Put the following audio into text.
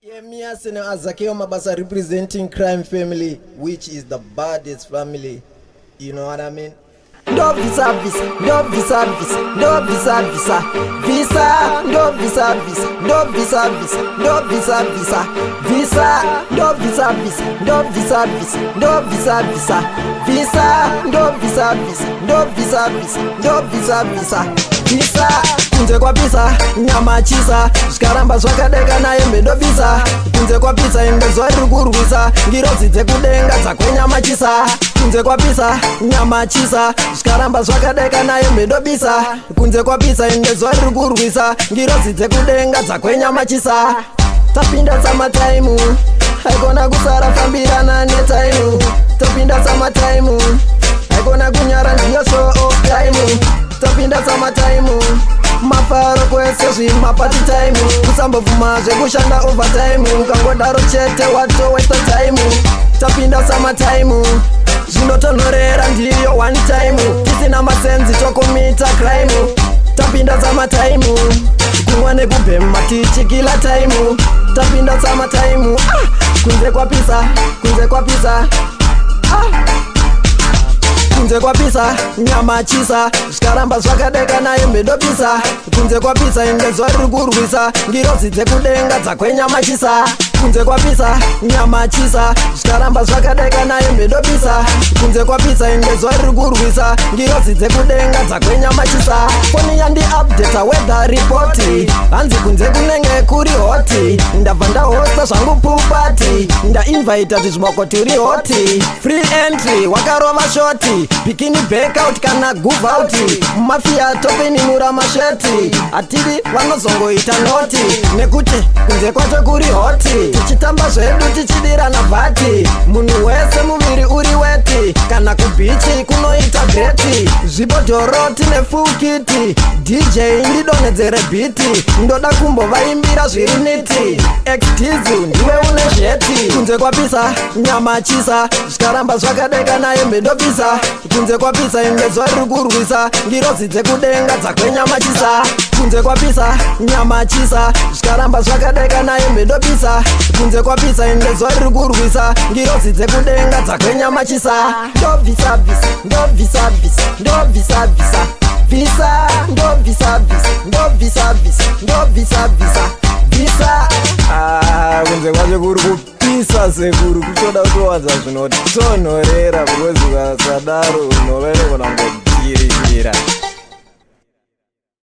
Yemia Sene Azakeo Mabasa representing Crime Family, which is the baddest family. You know what I mean? No visa, no visa, no visa, visa, no visa, no visa, no visa, no visa, no visa, no visa, visa, no visa, no visa, visa, kunze kwa pisa, nyama chisa, shikaramba zvakadeka naye mendo visa, kunze kwa pisa ingezwa rikurwisa, ngirozi dzekudenga dzakwenyama chisa, kunze kwa pisa, nyama chisa, shikaramba zvakadeka naye mendo bisa, kunze kwa pisa ingezwa rikurwisa, ngirozi dzekudenga dzakwenyama chisa. Tapinda samataimu, haikona kusara fambirana netaimu, tapinda samataimu, haikona kunyara ndiyo show of time, tapinda samataimu, mafaro kwese zvimapati time, kusambovhuma zvekushanda overtime, ukangodaro chete wato waste time. Tapinda samataimu, zvinotonhorera ndiyo one time, tisina masenzi tokomita crime. Tapinda samataimu, kumwa nekubhema tichikila time. Tapinda samataimu, kunze kwa pisa, kunze kwa pisa, kunze kwa pisa, nyama chisa, shikaramba zvakadeka naye mendo bisa, kunze kwa pisa ingezwa rikurwisa, ngirozi dzekudenga dzakwenyama chisa, kunze kwa pisa, nyama chisa, shikaramba zvakadeka naye mendo bisa, kunze kwa pisa ingezwa rikurwisa, ngirozi dzekudenga dzakwenyama chisa. Foni yandi update weather report, hanzi kunze kunenge kuri hoti, ndabva ndahosta zvangu pupati, ndainvita tizvimoko tiri hoti, free entry wakarova shoti, bikini back out kana groove out, mafia topenimura masheti, atiri vanozongoita noti, nekuti kunze kwacho kuri hoti, tichitamba zvedu tichidirana bhati, munhu wese muviri uri weti, kana kubichi kunoita greti, zvibhodhoro tine full kiti, DJ ndidonhedzere biti, ndoda kumbovaimbira zviri niti, extizu ndiwe une zveti, kunze kwapisa, nyama chisa, shikaramba zvakadeka naye mendo bisa, kunze kwa pisa ingezwa rikurwisa, ngirozi dzekudenga dzakwenyama chisa, kunze kwa pisa, nyama chisa, shikaramba zvakadeka naye mendo bisa, kunze kwa pisa ingezwa rikurwisa, ngirozi dzekudenga dzakwenyama chisa. Ndo visa, ndo visa, ndo visa, visa, ndo visa, ndo visa, ndo visa, visa. Kunze kwacho kuri kupisa sekuru, kutoda kutowadza zvinotonhorera, because ukasadaro unovereko nangotirikira.